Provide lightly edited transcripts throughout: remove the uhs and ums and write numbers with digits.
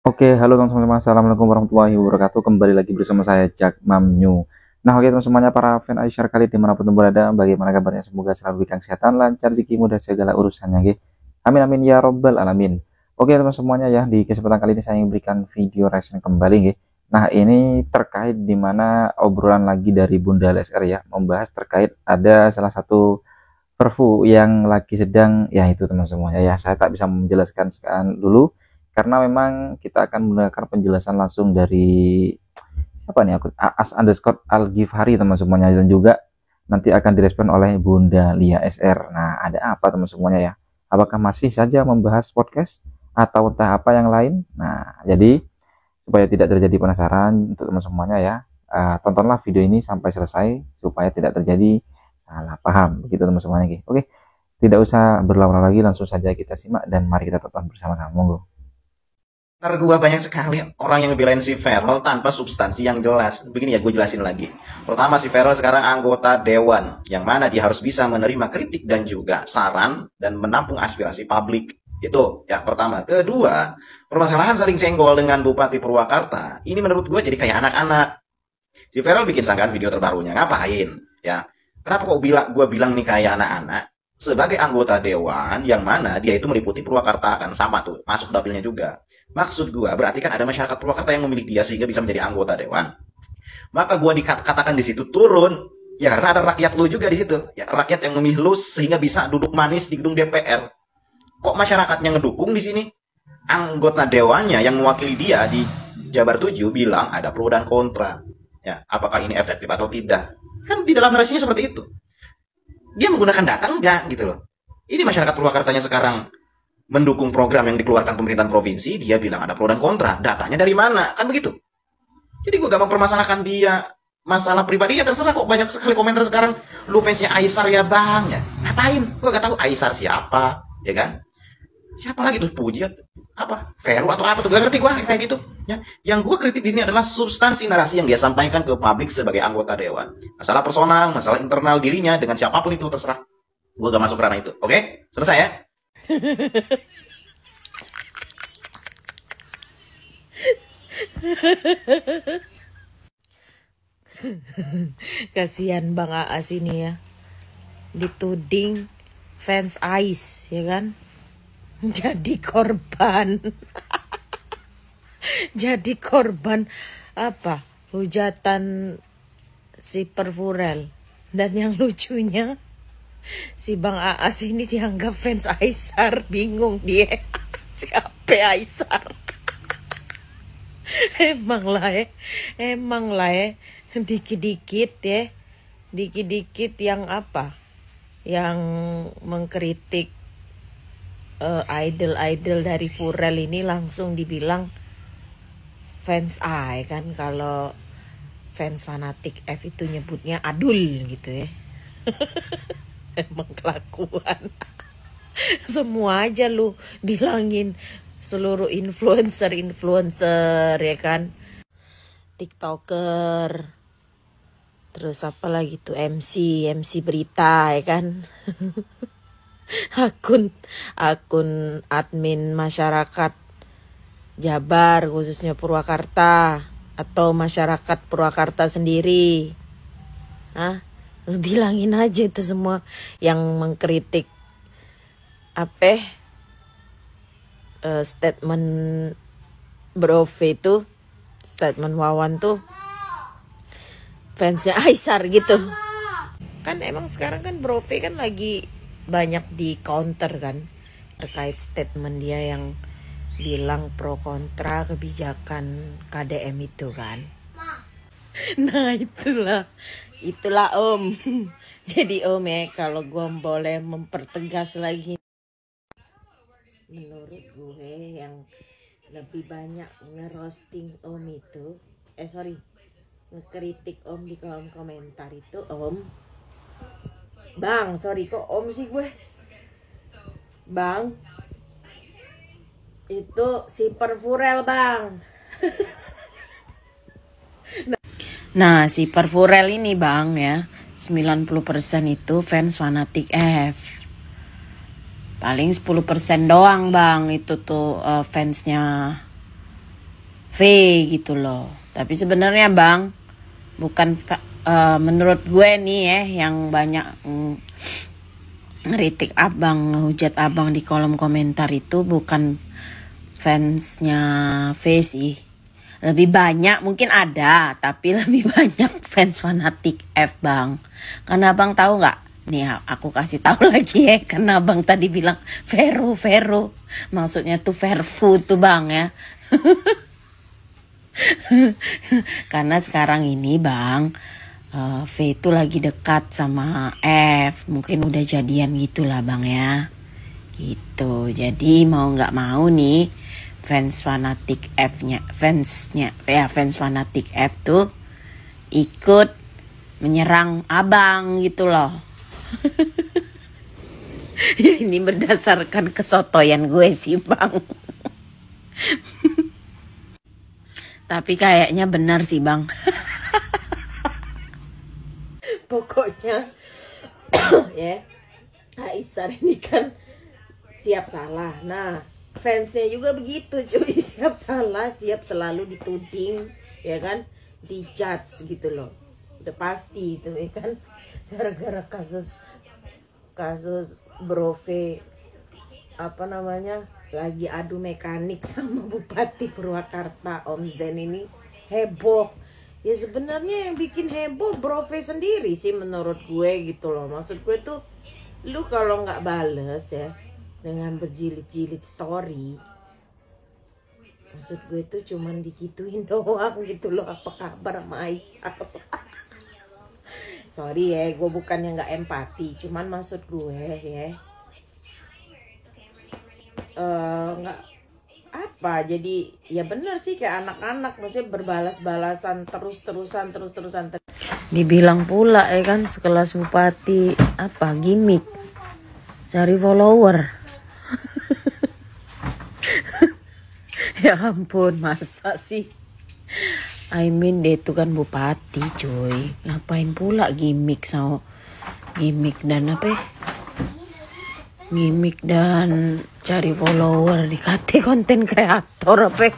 Oke, halo teman-teman, assalamualaikum warahmatullahi wabarakatuh. Kembali lagi bersama saya Jack Mamnyu. Nah, oke teman semuanya, para fan Aisyar kali dimanapun berada, bagaimana kabarnya? Semoga selalu diberikan kesehatan, lancar, rezeki, mudah segala urusannya, oke? Amin amin ya robbal alamin. Oke teman semuanya ya, di kesempatan kali ini saya ingin berikan video reaction kembali, oke? Nah, ini terkait dimana obrolan lagi dari Bunda LSR ya, membahas terkait ada salah satu perfu yang lagi sedang ya itu teman semuanya ya, saya tak bisa menjelaskan sekarang dulu karena memang kita akan menggunakan penjelasan langsung dari siapa nih, akun as_al_ghifari teman semuanya, dan juga nanti akan direspon oleh Bunda Lia SR. Nah, ada apa teman semuanya ya, apakah masih saja membahas podcast atau entah apa yang lain? Nah, jadi supaya tidak terjadi penasaran untuk teman semuanya ya, tontonlah video ini sampai selesai supaya tidak terjadi salah paham begitu teman semuanya. Oke, tidak usah berlama-lama lagi, langsung saja kita simak dan mari kita tonton bersama-sama, monggo. Ntar gua banyak sekali orang yang ngebelain si Feral tanpa substansi yang jelas. Begini ya, gue jelasin lagi. Pertama, si Feral sekarang anggota dewan, yang mana dia harus bisa menerima kritik dan juga saran dan menampung aspirasi publik. Itu ya pertama. Kedua, permasalahan saling senggol dengan Bupati Purwakarta. Ini menurut gue jadi kayak anak-anak. Si Feral bikin sanggahan video terbarunya, ngapain? Ya, kenapa kok gue bilang nih kayak anak-anak? Sebagai anggota dewan, yang mana dia itu meliputi Purwakarta, kan sama tuh, masuk dapilnya juga. Maksud gua berarti kan ada masyarakat Purwakarta yang memilih dia sehingga bisa menjadi anggota dewan. Maka gua dikatakan di situ turun, ya karena ada rakyat lu juga di situ. Ya rakyat yang memilih lu sehingga bisa duduk manis di gedung DPR. Kok masyarakatnya ngedukung di sini? Anggota dewannya yang mewakili dia di Jabar 7 bilang ada pro dan kontra. Ya, apakah ini efektif atau tidak? Kan di dalam narasinya seperti itu. Dia menggunakan data enggak gitu loh. Ini masyarakat Purwakartanya sekarang mendukung program yang dikeluarkan pemerintahan provinsi, dia bilang ada pro dan kontra. Datanya dari mana? Kan begitu. Jadi gue gak mempermasalahkan dia. Masalah pribadinya terserah kok. Banyak sekali komentar sekarang. Lu fansnya Aisar ya bang. Ya, ngapain? Gue gak tahu Aisar siapa. Ya kan? Siapa lagi tuh puji apa? Veru atau apa tuh? Gak ngerti gue kayak gitu. Ya. Yang gue kritik di sini adalah substansi narasi yang dia sampaikan ke publik sebagai anggota dewan. Masalah personal, masalah internal dirinya dengan siapapun itu terserah. Gue gak masuk ranah itu. Oke? Selesai ya? Kasihan Bang Aas ini ya, dituding fans Ais ya kan, jadi korban jadi korban apa, hujatan si Perfurel. Dan yang lucunya si Bang Aas ini dianggap fans Aisar, bingung dia siapa Aisar. Emang lah ya, dikit-dikit ya, dikit-dikit yang apa, yang mengkritik idol-idol dari Furel ini langsung dibilang fans A ya kan. Kalau fans fanatik F itu nyebutnya adul gitu ya. Emang kelakuan. Semua aja lu bilangin, seluruh influencer ya kan, TikToker, terus apa lagi tuh, MC berita ya kan. akun admin masyarakat Jabar khususnya Purwakarta atau masyarakat Purwakarta sendiri. Lu bilangin aja itu semua yang mengkritik apa statement Bro V itu, statement Wawan tuh fansnya Aisar gitu. Kan emang sekarang kan Bro V kan lagi banyak di counter kan terkait statement dia yang bilang pro kontra kebijakan KDM itu kan. Nah itulah Om. Jadi Om ya, kalau gue boleh mempertegas lagi, menurut gue yang lebih banyak ngerosting Om itu, ngekritik Om di kolom komentar itu Om. Bang, sorry kok Om sih gue. Bang, itu si Perfurel Bang. Nah si Perfurel ini Bang ya, 90% itu fans fanatik F. Paling 10% doang Bang itu tuh fansnya V gitu loh. Tapi sebenarnya Bang, bukan menurut gue nih ya yang banyak ngeritik abang, ngehujat abang di kolom komentar itu bukan fansnya V sih. Lebih banyak mungkin ada, tapi lebih banyak fans fanatik F Bang. Karena Abang tahu nggak? Nih aku kasih tahu lagi ya, karena Abang tadi bilang Vero, maksudnya tuh Verfu tuh Bang ya. Karena sekarang ini Bang, V itu lagi dekat sama F, mungkin udah jadian gitulah Bang ya. Gitu. Jadi mau nggak mau nih fans fanatik fans fanatik F tuh ikut menyerang abang gitu loh. Ini berdasarkan kesotoyan gue sih Bang. Tapi kayaknya benar sih Bang. Pokoknya ya Aisyah ini kan siap salah. Nah fansnya juga begitu cuy, siap salah, siap selalu dituding, ya kan, dijudge gitu loh, udah pasti itu ya kan, gara-gara kasus Bro V lagi adu mekanik sama Bupati Purwakarta Om Zen ini heboh. Ya sebenarnya yang bikin heboh Bro V sendiri sih menurut gue gitu loh. Maksud gue tuh lu kalau nggak bales ya dengan berjilid-jilid story, maksud gue tuh cuman digituin doang gitu loh, apa kabar sama Aisyah. Sorry ya, gue bukannya nggak empati, cuman maksud gue ya nggak apa, jadi ya bener sih kayak anak-anak, maksudnya berbalas-balasan terus-terusan. Dibilang pula ya kan sekelas bupati apa gimmick cari follower. Ya ampun, masa sih? I mean dia itu kan bupati cuy, ngapain pula gimmick dan apa ya? Gimmick dan cari follower, dikate konten kreator apa ya?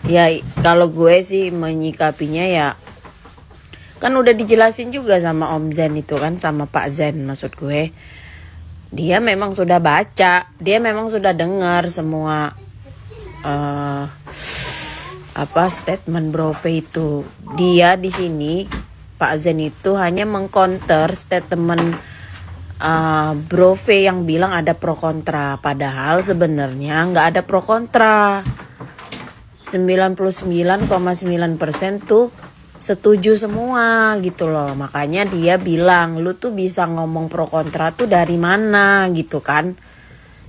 Ya kalau gue sih menyikapinya ya kan udah dijelasin juga sama Om Zen itu kan, sama Pak Zen maksud gue. Dia memang sudah baca, dia memang sudah dengar semua statement Bro V itu. Dia di sini Pak Zen itu hanya mengcounter statement Bro V yang bilang ada pro kontra, padahal sebenarnya nggak ada pro kontra. 99,9% tuh setuju semua gitu loh. Makanya dia bilang lu tuh bisa ngomong pro kontra tuh dari mana gitu kan,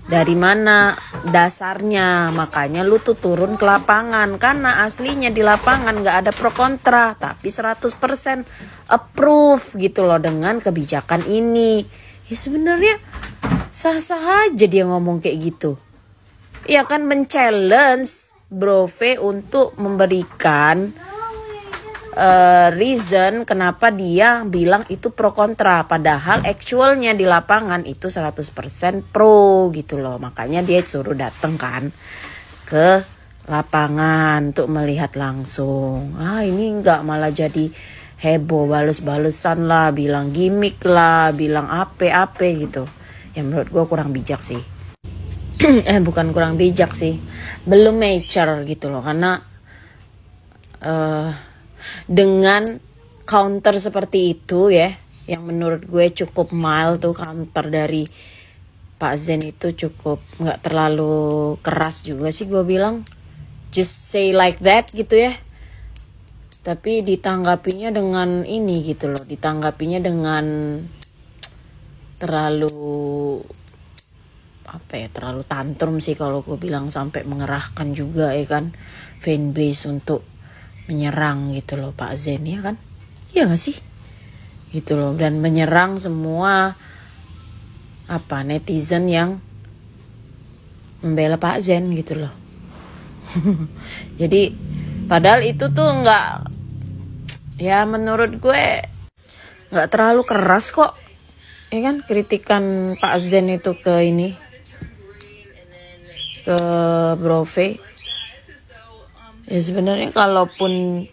dari mana dasarnya. Makanya lu tuh turun ke lapangan, karena aslinya di lapangan gak ada pro kontra, tapi 100% approve gitu loh dengan kebijakan ini. Ya sebenarnya sah-sah aja dia ngomong kayak gitu. Ya kan men-challenge Bro V untuk memberikan reason kenapa dia bilang itu pro kontra, padahal actualnya di lapangan itu 100% pro gitu loh. Makanya dia suruh dateng kan ke lapangan untuk melihat langsung. Ini enggak, malah jadi heboh, bales-balesan lah, bilang gimmick lah, bilang apa gitu. Ya menurut gue kurang bijak sih. Bukan kurang bijak sih, belum mature gitu loh. Karena dengan counter seperti itu ya, yang menurut gue cukup mild tuh counter dari Pak Zen itu, cukup nggak terlalu keras juga sih gue bilang, just say like that gitu ya. Tapi ditanggapinya dengan ini gitu loh, ditanggapinya dengan terlalu terlalu tantrum sih kalau gue bilang, sampai mengerahkan juga ya kan fanbase untuk menyerang gitu loh Pak Zen, ya kan? Iya gak sih? Gitu loh, dan menyerang semua netizen yang membela Pak Zen gitu loh. Jadi padahal itu tuh enggak, ya menurut gue enggak terlalu keras kok. Ya kan kritikan Pak Zen itu ke Bro V. Ya sebenarnya kalaupun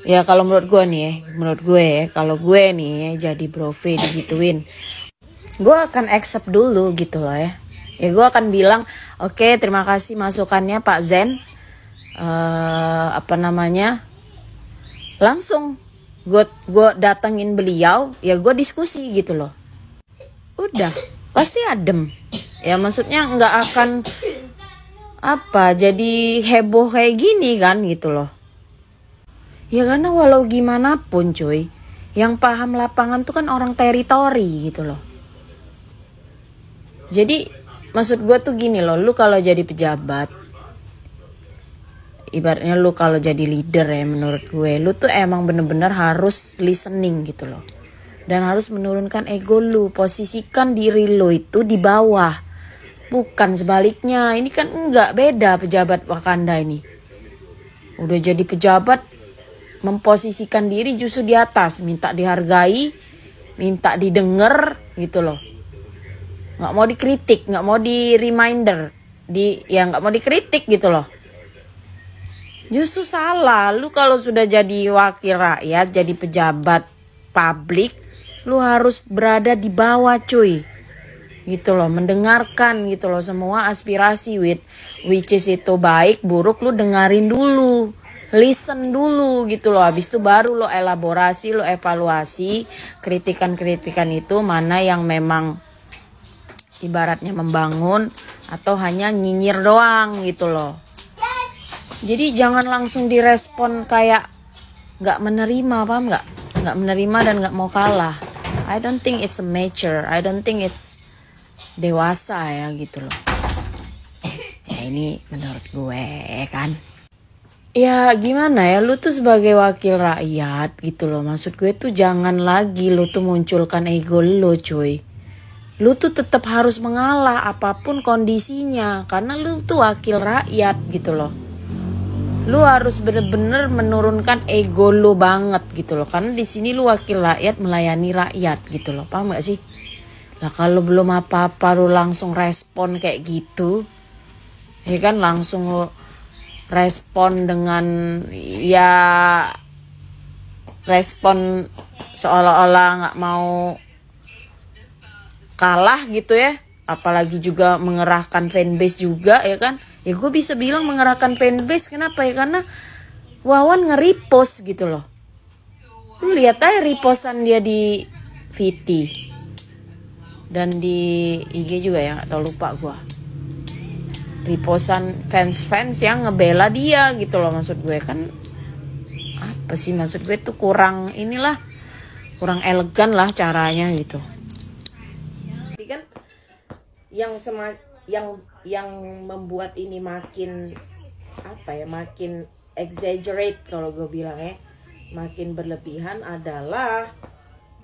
ya kalau menurut gue nih ya, kalau gue nih ya, jadi Bro V digituin, gue akan accept dulu gitu loh ya. Ya gue akan bilang, oke, terima kasih masukannya Pak Zen. Langsung gue datengin beliau, ya gue diskusi gitu loh. Udah, pasti adem. Ya maksudnya nggak akan jadi heboh kayak gini kan gitu loh. Ya karena walau gimana pun cuy, yang paham lapangan tuh kan orang teritori gitu loh. Jadi maksud gue tuh gini loh, lu kalau jadi pejabat, ibaratnya lu kalau jadi leader ya, menurut gue lu tuh emang bener-bener harus listening gitu loh. Dan harus menurunkan ego lu, posisikan diri lu itu di bawah. Bukan sebaliknya, ini kan enggak, beda pejabat Wakanda ini. Udah jadi pejabat, memposisikan diri justru di atas, minta dihargai, minta didengar gitu loh. Nggak mau dikritik, nggak mau di reminder, nggak mau dikritik gitu loh. Justru salah, lu kalau sudah jadi wakil rakyat, jadi pejabat publik, lu harus berada di bawah cuy. Gitu loh, mendengarkan gitu loh semua aspirasi which is itu baik buruk lu dengerin dulu, listen dulu gitu loh. Habis itu baru lo elaborasi, lo evaluasi kritikan-kritikan itu mana yang memang ibaratnya membangun atau hanya nyinyir doang gitu loh. Jadi jangan langsung direspon kayak nggak menerima, paham nggak? Nggak menerima dan nggak mau kalah. I don't think it's a mature, I don't think it's dewasa ya gitu loh. Ya ini menurut gue kan. Ya gimana ya, lu tuh sebagai wakil rakyat gitu loh. Maksud gue tuh jangan lagi lu tuh munculkan ego lu cuy. Lu tuh tetap harus mengalah apapun kondisinya. Karena lu tuh wakil rakyat gitu loh. Lu harus bener-bener menurunkan ego lu banget gitu loh. Karena di sini lu wakil rakyat melayani rakyat gitu loh. Paham gak sih? Nah kalau belum apa-apa lu langsung respon kayak gitu, ya kan langsung lu respon dengan ya respon seolah-olah nggak mau kalah gitu ya, apalagi juga mengerahkan fanbase juga ya kan. Ya gue bisa bilang mengerahkan fanbase, kenapa ya, karena Wawan nge-repost gitu loh. Lu lihat aja repostan dia di VT dan di IG juga ya, nggak tahu, lupa gue. Repostan fans yang ngebela dia gitu loh. Maksud gue kan apa sih, maksud gue tuh kurang elegan lah caranya gitu. Tapi kan yang membuat ini makin makin exaggerate kalau gue bilang ya, makin berlebihan adalah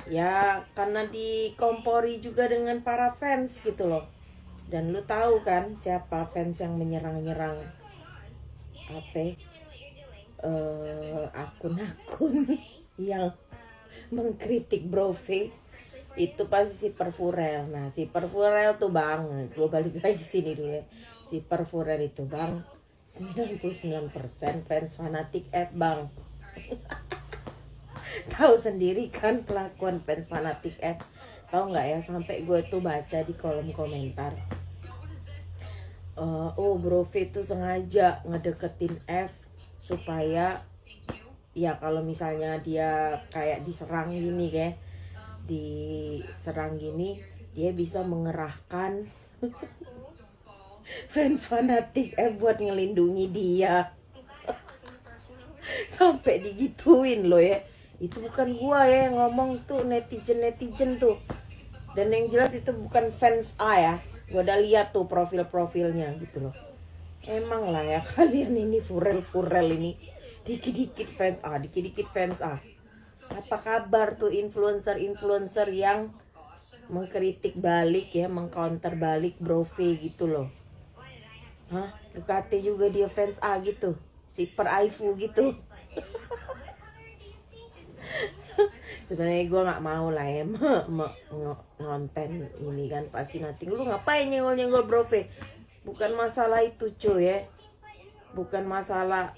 ya karena dikompori juga dengan para fans gitu loh. Dan lu tahu kan siapa fans yang menyerang-nyerang akun-akun yang mengkritik Bro V itu pasti si Perfurel. Nah si Perfurel tuh bang, gue balik lagi sini dulu ya. Si Perfurel itu bang 99% fans fanatik bang. Tahu sendiri kan kelakuan fans fanatik tahu nggak ya, sampai gue tuh baca di kolom komentar, Bro V tuh sengaja ngedeketin supaya ya kalau misalnya dia kayak diserang gini dia bisa mengerahkan fans fanatik buat ngelindungi dia. Sampai digituin loh ya. Itu bukan gua ya yang ngomong tuh, netizen tuh. Dan yang jelas itu bukan fans ya. Gua udah lihat tuh profilnya gitu loh. Emang lah ya kalian ini furel ini. Dikit-dikit fans A. Apa kabar tuh influencer yang mengkritik balik ya, mengcounter balik Bro V gitu loh. Ducati juga dia fans A gitu. Si Peraifu gitu. Sebenarnya gue nggak mau lah ya ngonten ini kan, pasti nanti lu ngapain nyenggol Bro V. Bukan masalah itu cuy ya. bukan masalah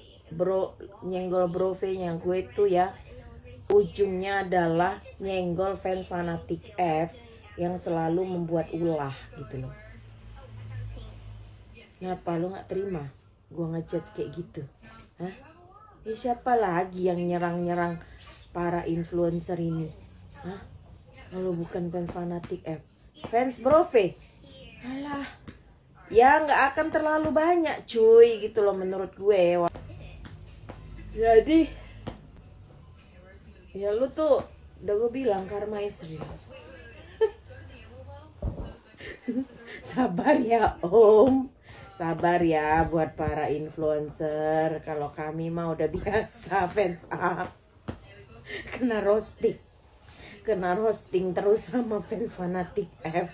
nyenggol Brove-nya. Gue tuh ya ujungnya adalah nyenggol fans fanatik F yang selalu membuat ulah gitu loh. Kenapa lu gak terima gue ngejudge kayak gitu? Hah? Ya siapa lagi yang nyerang-nyerang para influencer ini? Hah? Kalau bukan fans fanatik F, fans Brove, alah, ya nggak akan terlalu banyak cuy gitu loh menurut gue. Jadi ya lu tuh udah gue bilang karma is real. Sabar ya Om, sabar ya buat para influencer. Kalau kami mah udah biasa fans up kena roasting terus sama fans fanatik F.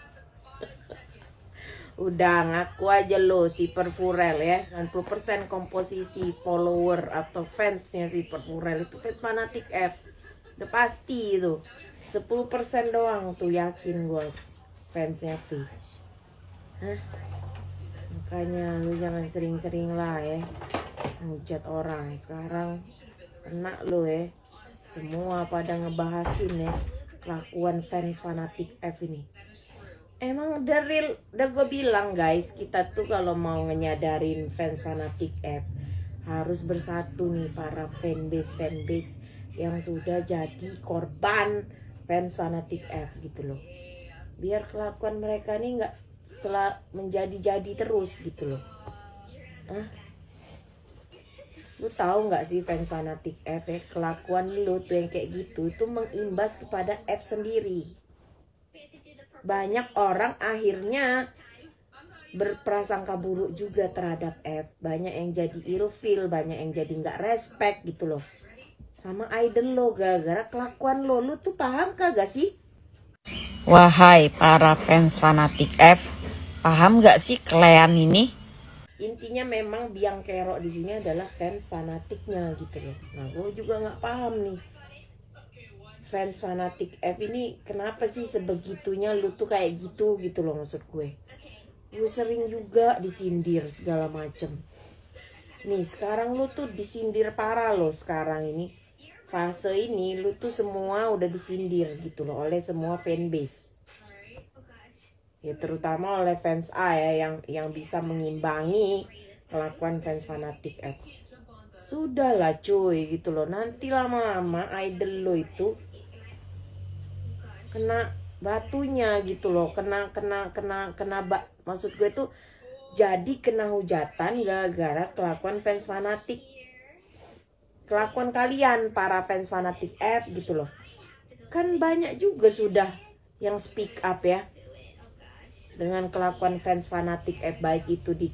Udah ngaku aja lo si Perfurel ya, 90% komposisi follower atau fansnya si Perfurel itu fans fanatik F. Udah pasti itu 10% doang tuh, yakin gue fansnya tuh. Hah? Makanya lu jangan sering-sering lah ya ngujat orang. Sekarang kena lu ya, semua pada ngebahasin ya kelakuan fans fanatik F ini. Emang dari udah gue bilang guys, kita tuh kalau mau nyadarin fans fanatik F harus bersatu nih para fanbase yang sudah jadi korban fans fanatik F gitu loh. Biar kelakuan mereka nih nggak menjadi-jadi terus gitu loh. Lu tahu nggak sih fans fanatik F ya, kelakuan lu tuh yang kayak gitu itu mengimbas kepada F sendiri. Banyak orang akhirnya berprasangka buruk juga terhadap F. Banyak yang jadi ilfil, banyak yang jadi nggak respect gitu loh sama idol lo gara-gara kelakuan lo. Lu tuh paham kagak sih? Wahai para fans fanatik F, paham nggak sih kalian ini? Intinya memang biang kerok di sini adalah fans fanatiknya gitu loh. Nah, gue juga nggak paham nih. Fans fanatik F ini kenapa sih sebegitunya lu tuh kayak gitu loh maksud gue. Gue sering juga disindir segala macem. Nih sekarang lu tuh disindir parah loh sekarang ini. Fase ini lu tuh semua udah disindir gitu loh oleh semua fanbase. Ya terutama oleh fans A ya yang bisa mengimbangi kelakuan fans fanatik F. Sudahlah cuy gitu loh. Nanti lama-lama idol lo itu kena batunya gitu loh, maksud gue tuh jadi kena hujatan gara-gara kelakuan fans fanatik, kelakuan kalian para fans fanatik F gitu loh. Kan banyak juga sudah yang speak up ya dengan kelakuan fans fanatik F, baik itu di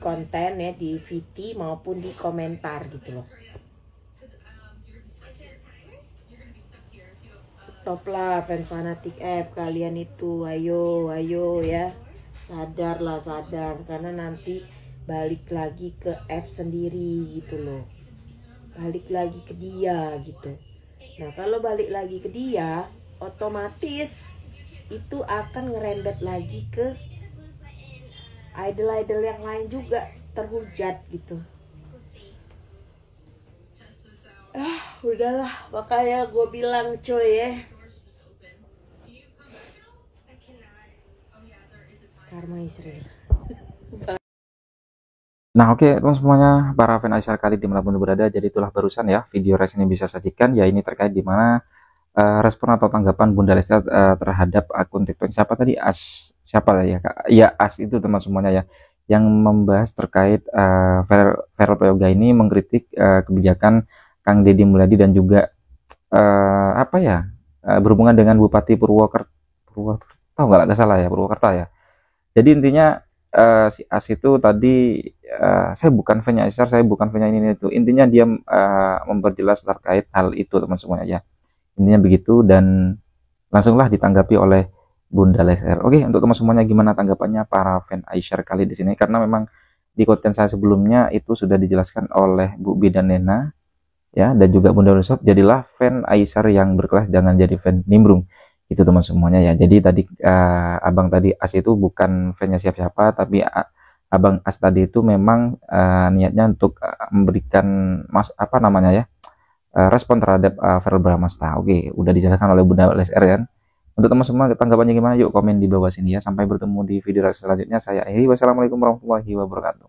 konten ya, di VT maupun di komentar gitu loh. Stop lah fans fanatik F, kalian itu ayo ya, sadar karena nanti balik lagi ke F sendiri gitu loh, balik lagi ke dia gitu. Nah kalau balik lagi ke dia, otomatis itu akan ngerembet lagi ke idol-idol yang lain juga terhujat gitu. Udahlah, makanya gue bilang coy ya, karma is real. Nah oke teman semuanya, para fan Aisyah kali dimanapun berada, jadi itulah barusan ya video reaction yang bisa sajikan, ya ini terkait dimana respon atau tanggapan Bunda Lesti terhadap akun TikTok siapa tadi, siapa ya Kak? Ya As itu teman semuanya ya, yang membahas terkait Verrel Prayoga ini mengkritik kebijakan Kang Deddy Mulyadi dan juga berhubungan dengan Bupati Purwokerto nggak salah ya, Purwokerto ya. Jadi intinya si As itu tadi, saya bukan fan-nya Aisyah, saya bukan fan-nya ini itu. Intinya dia memperjelas terkait hal itu teman semuanya ya. Intinya begitu dan langsunglah ditanggapi oleh Bunda Lesti. Oke, untuk teman semuanya gimana tanggapannya para fan Aisyah kali di sini? Karena memang di konten saya sebelumnya itu sudah dijelaskan oleh Bu Bidan Nena ya, dan juga Bunda Lesti, jadilah fan Aisyah yang berkelas, jangan jadi fan nimbrung. Itu teman semuanya ya. Jadi tadi abang tadi As itu bukan fannya siapa-siapa, tapi Abang As tadi itu memang niatnya untuk memberikan respon terhadap Verrell Bramasta. Oke, udah dijelaskan oleh Bunda LSR kan. Untuk teman semua tanggapannya gimana? Yuk komen di bawah sini ya. Sampai bertemu di video selanjutnya. Saya Eri. Wassalamualaikum warahmatullahi wabarakatuh.